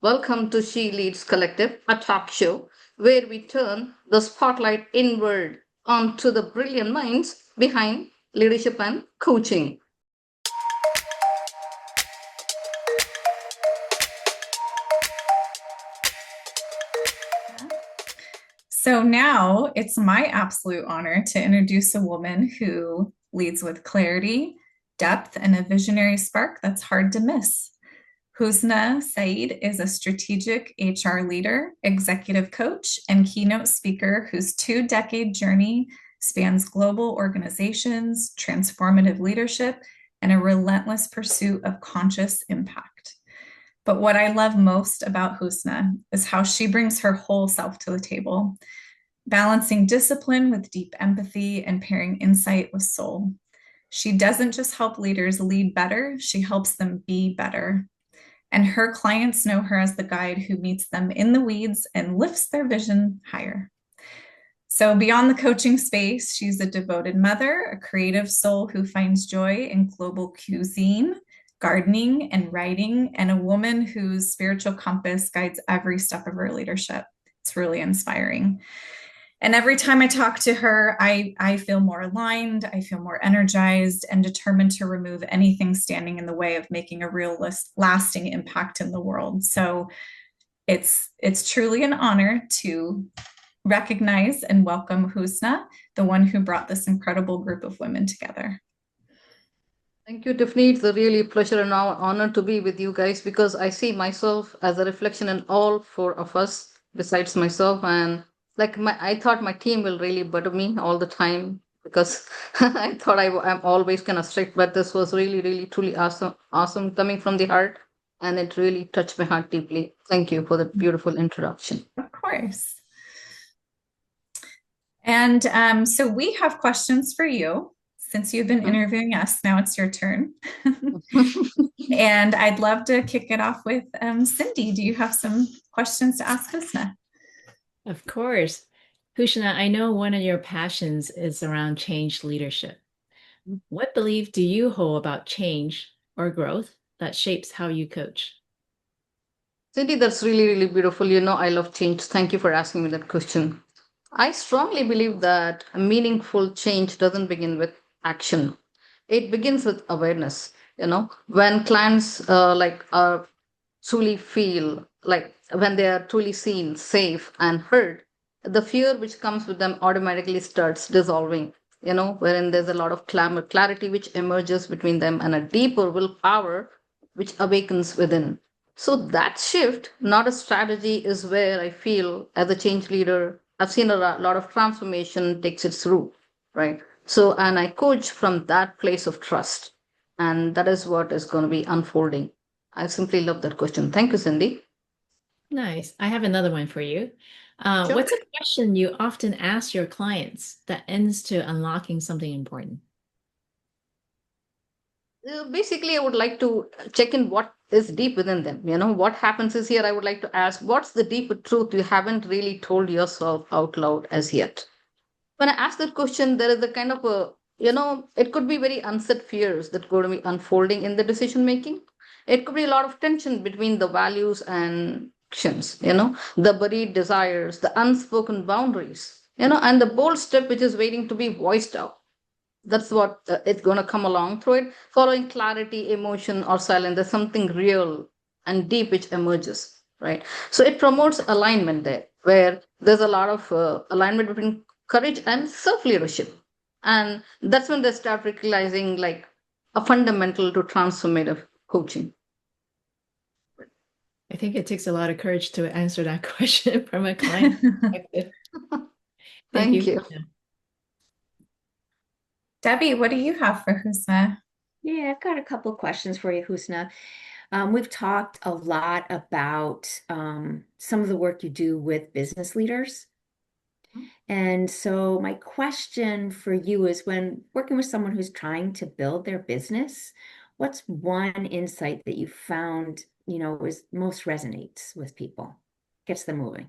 Welcome to She Leads Collective, a talk show where we turn the spotlight inward onto the brilliant minds behind leadership and coaching. So now it's my absolute honor to introduce a woman who leads with clarity, depth, and a visionary spark that's hard to miss. Husna Saeed is a strategic HR leader, executive coach, and keynote speaker whose 2-decade journey spans global organizations, transformative leadership, and a relentless pursuit of conscious impact. But what I love most about Husna is how she brings her whole self to the table, balancing discipline with deep empathy and pairing insight with soul. She doesn't just help leaders lead better, she helps them be better. And her clients know her as the guide who meets them in the weeds and lifts their vision higher. So beyond the coaching space, she's a devoted mother, a creative soul who finds joy in global cuisine, gardening, and writing, and a woman whose spiritual compass guides every step of her leadership. It's really inspiring. And every time I talk to her, I feel more aligned, I feel more energized and determined to remove anything standing in the way of making a real lasting impact in the world. So it's truly an honor to recognize and welcome Husna, the one who brought this incredible group of women together. Thank you, Tiffany. It's a really pleasure and honor to be with you guys because I see myself as a reflection in all four of us besides myself. And I thought my team will really butter me all the time because I thought I'm always kind of strict, but this was really, really, truly awesome coming from the heart. And it really touched my heart deeply. Thank you for that beautiful introduction. Of course. And so we have questions for you. Since you've been interviewing us, now it's your turn. And I'd love to kick it off with Cindy. Do you have some questions to ask Husna? Of course. Husna, I know one of your passions is around change leadership. What belief do you hold about change or growth that shapes how you coach? Cindy, that's really, really beautiful. You know, I love change. Thank you for asking me that question. I strongly believe that a meaningful change doesn't begin with action. It begins with awareness. You know, when clients are truly feel like when they are truly seen, safe, and heard, the fear which comes with them automatically starts dissolving. You know, wherein there's a lot of clarity which emerges between them and a deeper willpower which awakens within. So that shift, not a strategy, is where I feel as a change leader, I've seen a lot of transformation takes its root, right? So, and I coach from that place of trust. And that is what is going to be unfolding. I simply love that question. Thank you, Cindy. Nice. I have another one for you. Sure. What's a question you often ask your clients that ends to unlocking something important? Basically, I would like to check in what is deep within them. You know, what happens is here, I would like to ask, what's the deeper truth you haven't really told yourself out loud as yet? When I ask that question, there is a kind of a, you know, it could be very unsaid fears that going to be unfolding in the decision making. It could be a lot of tension between the values and actions, you know, the buried desires, the unspoken boundaries, you know, and the bold step which is waiting to be voiced out. That's what it's going to come along through it. Following clarity, emotion, or silence, there's something real and deep which emerges, right? So it promotes alignment there, where there's a lot of alignment between courage and self leadership. And that's when they start realizing like a fundamental to transformative coaching. I think it takes a lot of courage to answer that question from a client perspective. Thank you. Debbie, what do you have for Husna? Yeah, I've got a couple of questions for you, Husna. We've talked a lot about some of the work you do with business leaders. And so my question for you is, when working with someone who's trying to build their business, what's one insight that you found, is most resonates with people, gets them moving?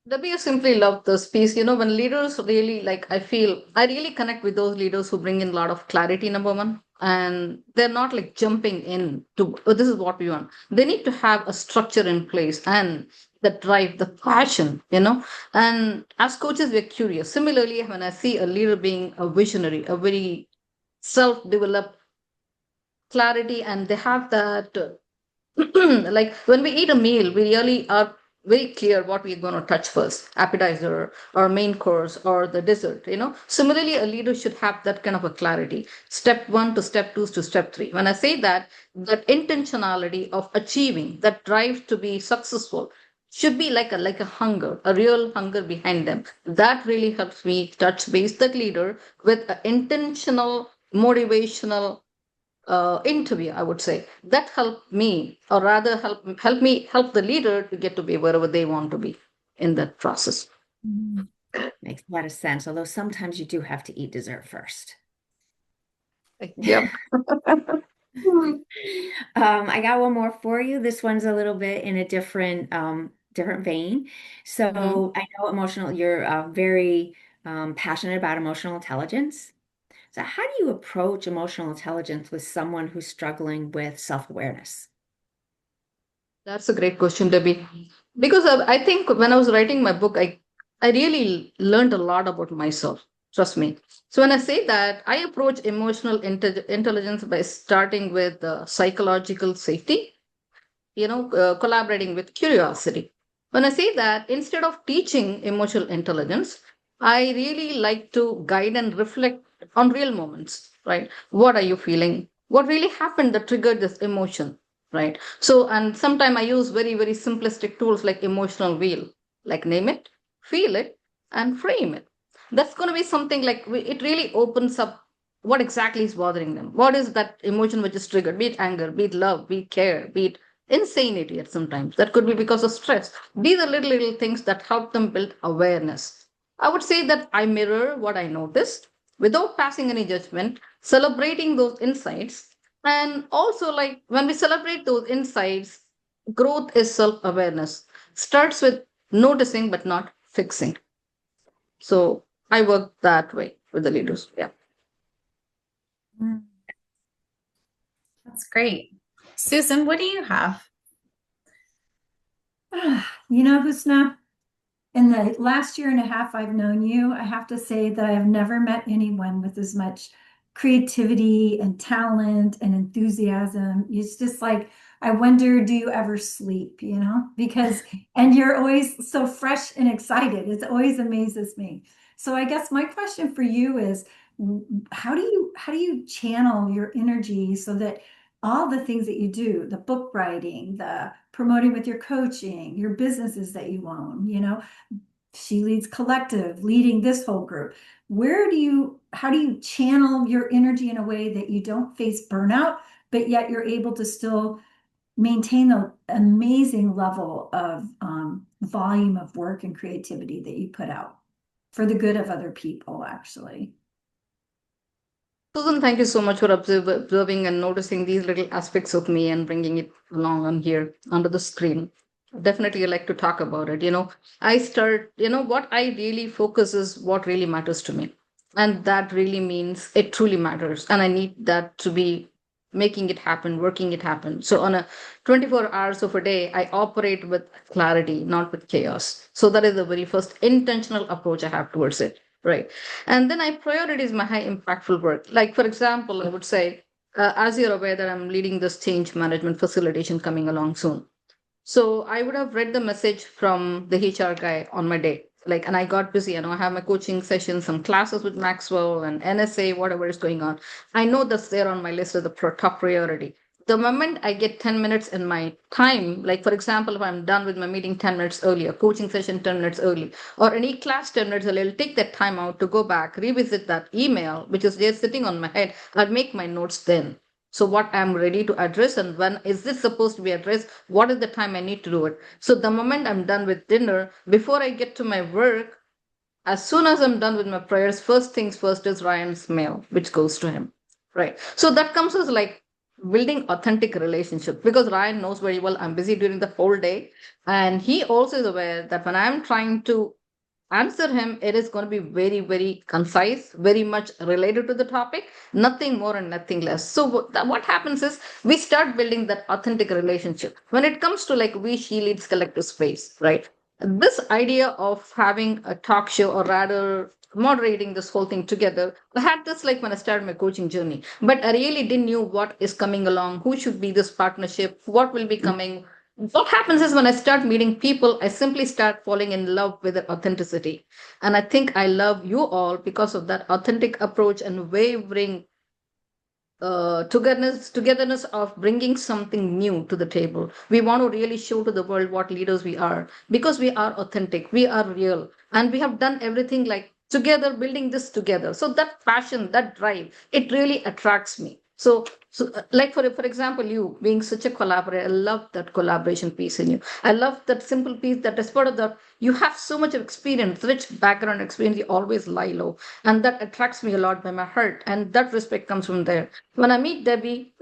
Debbie, I simply love this piece. You know, when leaders really I feel I really connect with those leaders who bring in a lot of clarity, number one, and they're not like jumping in to, oh, this is what we want. They need to have a structure in place and the drive, the passion, And as coaches, we're curious. Similarly, when I see a leader being a visionary, a very self-developed clarity, and they have that like when we eat a meal, we really are very clear what we're going to touch first, appetizer or main course or the dessert. Similarly, a leader should have that kind of a clarity. Step one to step two to step three. When I say that, that intentionality of achieving, that drive to be successful should be like a hunger, a real hunger behind them. That really helps me touch base that leader with an intentional, motivational interview, I would say. That helped me, or rather help the leader to get to be wherever they want to be in that process. Makes a lot of sense, although sometimes you do have to eat dessert first. Yep. I got one more for you. This one's a little bit in a different vein. So I know you're very passionate about emotional intelligence. So how do you approach emotional intelligence with someone who's struggling with self-awareness? That's a great question, Debbie. Because I think when I was writing my book, I really learned a lot about myself. Trust me. So when I say that, I approach emotional intelligence by starting with psychological safety, collaborating with curiosity. When I say that, instead of teaching emotional intelligence, I really like to guide and reflect on real moments, right? What are you feeling? What really happened that triggered this emotion, right? So, and sometimes I use very, very simplistic tools like emotional wheel, like name it, feel it, and frame it. That's going to be something like it really opens up what exactly is bothering them. What is that emotion which is triggered? Be it anger, be it love, be it care, be it insanity at sometimes. That could be because of stress. These are little things that help them build awareness. I would say that I mirror what I noticed without passing any judgment, celebrating those insights. And also, like when we celebrate those insights, growth is self awareness. Starts with noticing but not fixing. So I work that way with the leaders. Yeah. That's great. Susan, what do you have? Husna, in the last year and a half I've known you, I have to say that I've never met anyone with as much creativity and talent and enthusiasm. It's just like, I wonder, do you ever sleep, Because, and you're always so fresh and excited. It always amazes me. So I guess my question for you is, how do you channel your energy so that all the things that you do, the book writing, the promoting with your coaching, your businesses that you own, She Leads Collective, leading this whole group. How do you channel your energy in a way that you don't face burnout, but yet you're able to still maintain the amazing level of volume of work and creativity that you put out for the good of other people, actually? Susan, thank you so much for observing and noticing these little aspects of me and bringing it along on here under the screen. Definitely like to talk about it. What I really focus is what really matters to me. And that really means it truly matters. And I need that to be making it happen, working it happen. So on a 24 hours of a day, I operate with clarity, not with chaos. So that is the very first intentional approach I have towards it. Right. And then I prioritize my high impactful work. Like, for example, I would say, as you're aware that I'm leading this change management facilitation coming along soon. So I would have read the message from the HR guy on my day. Like, and I got busy. I have my coaching sessions, some classes with Maxwell and NSA, whatever is going on. I know that's there on my list as the top priority. The moment I get 10 minutes in my time, like for example, if I'm done with my meeting 10 minutes early, a coaching session 10 minutes early, or any class 10 minutes early, I'll take that time out to go back, revisit that email, which is just sitting on my head. I'll make my notes then. So what I'm ready to address and when is this supposed to be addressed? What is the time I need to do it? So the moment I'm done with dinner, before I get to my work, as soon as I'm done with my prayers, first things first is Ryan's mail, which goes to him. Right. So that comes as like building authentic relationship because Ryan knows very well I'm busy during the whole day. And he also is aware that when I'm trying to answer him, it is going to be very, very concise, very much related to the topic, nothing more and nothing less. So what happens is we start building that authentic relationship. When it comes to like we she leads collective space, right? This idea of having a talk show, or rather moderating this whole thing together, I had this like when I started my coaching journey, but I really didn't know what is coming along, who should be this partnership, what will be coming. What happens is when I start meeting people, I simply start falling in love with their authenticity. And I think I love you all because of that authentic approach and wavering togetherness of bringing something new to the table. We want to really show to the world what leaders we are because we are authentic, we are real, and we have done everything like together, building this together. So that passion, that drive, it really attracts me. So like for example, you being such a collaborator, I love that collaboration piece in you. I love that simple piece that as part of that, you have so much of experience, rich background experience. You always lie low, and that attracts me a lot by my heart, and that respect comes from there. When I meet Debbie,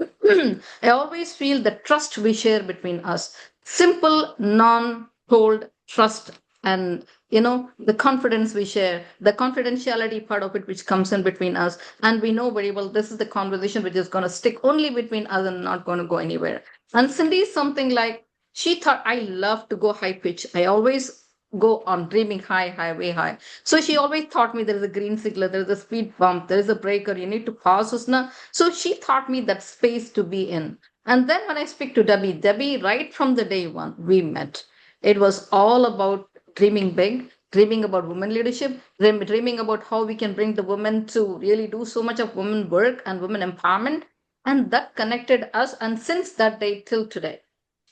I always feel the trust we share between us. Simple, non-told trust, and the confidence we share, the confidentiality part of it which comes in between us, and we know very well this is the conversation which is going to stick only between us and not going to go anywhere. And Cindy is something like, she thought I love to go high pitch. I always go on dreaming high, way high. So she always taught me there is a green signal, there is a speed bump, there is a breaker, you need to pause, Husna. So she taught me that space to be in. And then when I speak to Debbie, right from the day one we met, it was all about dreaming big, dreaming about women leadership, dreaming about how we can bring the women to really do so much of women work and women empowerment. And that connected us. And since that day till today,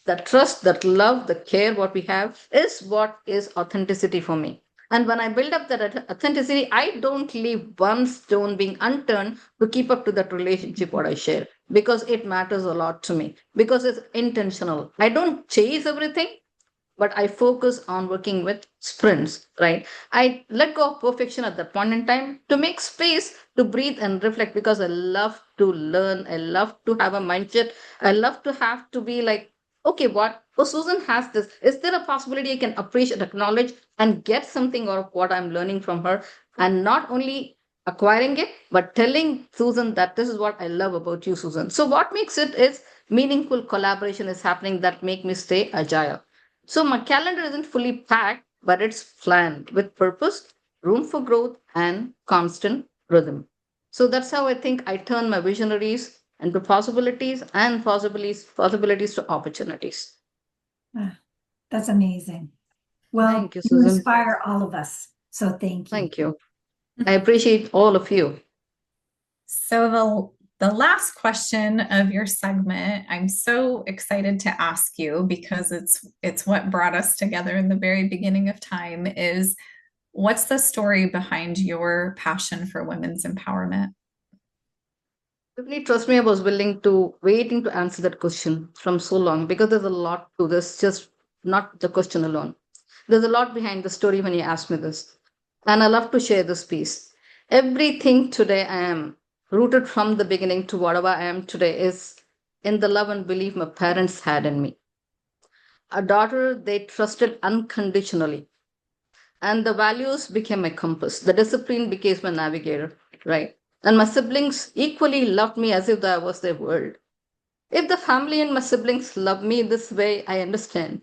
that trust, that love, the care, what we have is what is authenticity for me. And when I build up that authenticity, I don't leave one stone being unturned to keep up to that relationship, what I share, because it matters a lot to me, because it's intentional. I don't chase everything, but I focus on working with sprints, right? I let go of perfection at that point in time to make space to breathe and reflect because I love to learn. I love to have a mindset. I love to have to be like, okay, what? Oh, Susan has this. Is there a possibility I can appreciate, acknowledge, and get something out of what I'm learning from her? And not only acquiring it, but telling Susan that this is what I love about you, Susan. So what makes it is meaningful collaboration is happening that make me stay agile. So my calendar isn't fully packed, but it's planned with purpose, room for growth, and constant rhythm. So that's how I think I turn my visionaries into possibilities and possibilities to opportunities. Ah, that's amazing. Well, Thank you, you Susan. inspire all of us. So thank you. Thank you. I appreciate all of you. So the last question of your segment, I'm so excited to ask you because it's what brought us together in the very beginning of time is, what's the story behind your passion for women's empowerment? Tiffany, trust me, I was waiting to answer that question from so long because there's a lot to this, just not the question alone. There's a lot behind the story when you ask me this. And I love to share this piece. Everything today I am rooted from the beginning to whatever I am today is in the love and belief my parents had in me. A daughter they trusted unconditionally. And the values became my compass. The discipline became my navigator, right? And my siblings equally loved me as if I was their world. If the family and my siblings love me this way, I understand.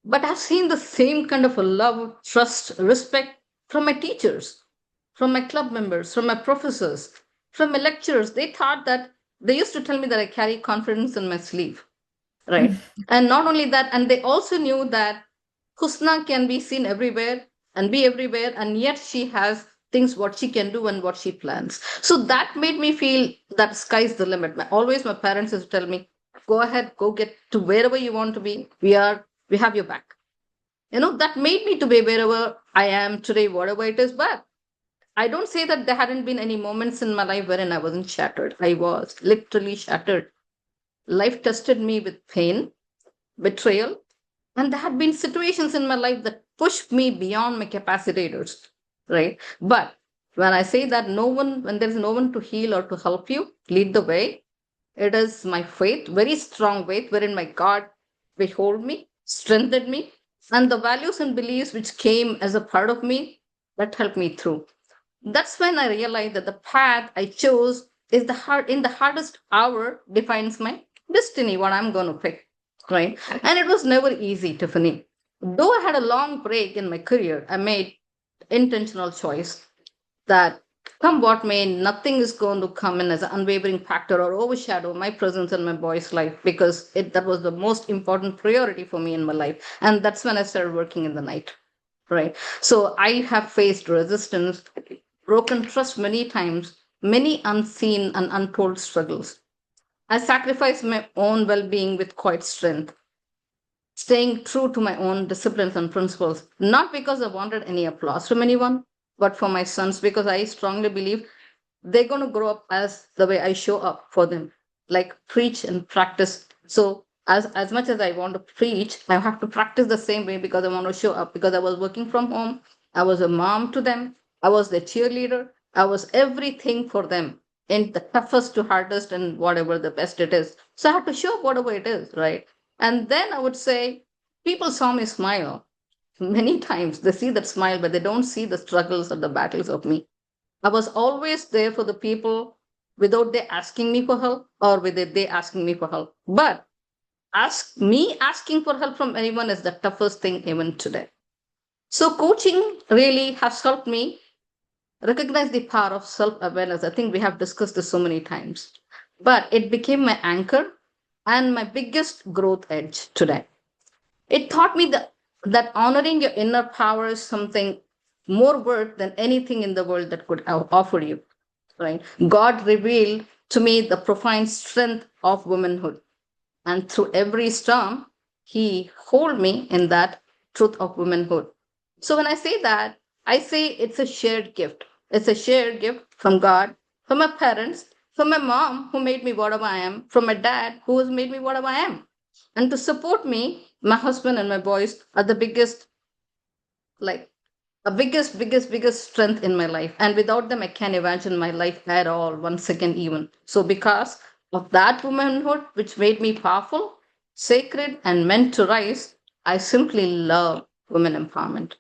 But I've seen the same kind of a love, trust, respect from my teachers, from my club members, from my professors, from my lecturers. They thought that they used to tell me that I carry confidence in my sleeve, right? And not only that, and they also knew that Husna can be seen everywhere and be everywhere, and yet she has things what she can do and what she plans. So that made me feel that sky's the limit. Always my parents used to tell me, go ahead, go get to wherever you want to be. We have your back. That made me to be wherever I am today, whatever it is. But I don't say that there hadn't been any moments in my life wherein I wasn't shattered. I was literally shattered. Life tested me with pain, betrayal, and there had been situations in my life that pushed me beyond my capacitors, right? But when I say that when there's no one to heal or to help you, lead the way, it is my faith, very strong faith, wherein my God behold me, strengthened me, and the values and beliefs which came as a part of me that helped me through. That's when I realized that the path I chose is in the hardest hour defines my destiny, what I'm going to pick, right? And it was never easy, Tiffany. Though I had a long break in my career, I made intentional choice that come what may, nothing is going to come in as an unwavering factor or overshadow my presence in my boy's life, because that was the most important priority for me in my life. And that's when I started working in the night, right? So I have faced resistance, broken trust many times, many unseen and untold struggles. I sacrificed my own well being with quiet strength, staying true to my own disciplines and principles, not because I wanted any applause from anyone, but for my sons, because I strongly believe they're going to grow up as the way I show up for them, like preach and practice. So as much as I want to preach, I have to practice the same way because I want to show up. Because I was working from home, I was a mom to them, I was their cheerleader, I was everything for them in the toughest to hardest and whatever the best it is. So I have to show up whatever it is, right? And then I would say people saw me smile. Many times they see that smile, but they don't see the struggles or the battles of me. I was always there for the people without they asking me for help or without they asking me for help. But asking for help from anyone is the toughest thing even today. So coaching really has helped me recognize the power of self-awareness. I think we have discussed this so many times. But it became my anchor and my biggest growth edge today. It taught me that honoring your inner power is something more worth than anything in the world that could offer you, right? God revealed to me the profound strength of womanhood. And through every storm, He hold me in that truth of womanhood. So when I say that, I say it's a shared gift. It's a shared gift from God, from my parents, from my mom who made me whatever I am, from my dad who has made me whatever I am. And to support me, my husband and my boys are the biggest, like biggest strength in my life. And without them, I can't imagine my life at all, 1 second even. So because of that womanhood, which made me powerful, sacred, and meant to rise, I simply love women empowerment.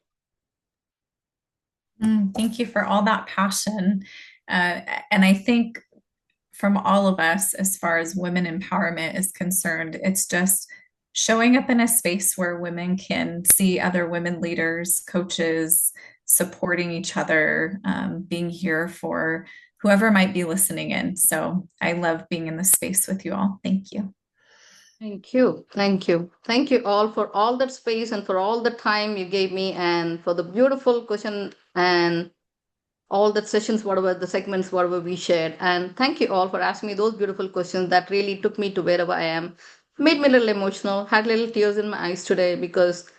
Thank you for all that passion. And I think from all of us, as far as women empowerment is concerned, it's just showing up in a space where women can see other women leaders, coaches, supporting each other, being here for whoever might be listening in. So I love being in this space with you all. Thank you. Thank you. Thank you. Thank you all for all that space and for all the time you gave me and for the beautiful question and all the sessions, whatever the segments, whatever we shared. And thank you all for asking me those beautiful questions that really took me to wherever I am. Made me a little emotional, had little tears in my eyes today because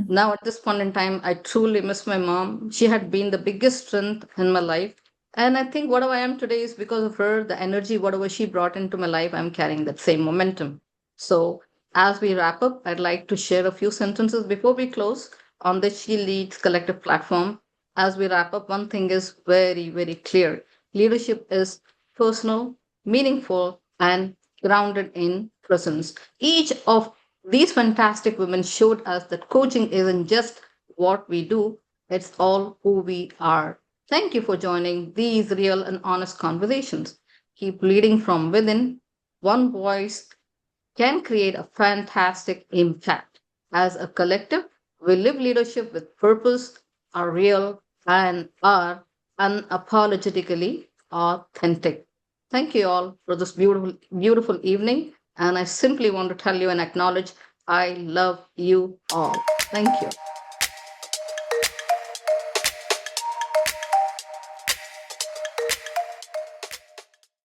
now at this point in time, I truly miss my mom. She had been the biggest strength in my life. And I think whatever I am today is because of her, the energy, whatever she brought into my life, I'm carrying that same momentum. So as we wrap up, I'd like to share a few sentences before we close on the She Leads Collective platform. As we wrap up, one thing is very, very clear. Leadership is personal, meaningful, and grounded in presence. Each of these fantastic women showed us that coaching isn't just what we do, it's all who we are. Thank you for joining these real and honest conversations. Keep leading from within. One voice can create a fantastic impact. As a collective, we live leadership with purpose, are real, and are unapologetically authentic. Thank you all for this beautiful, beautiful evening. And I simply want to tell you and acknowledge I love you all. Thank you.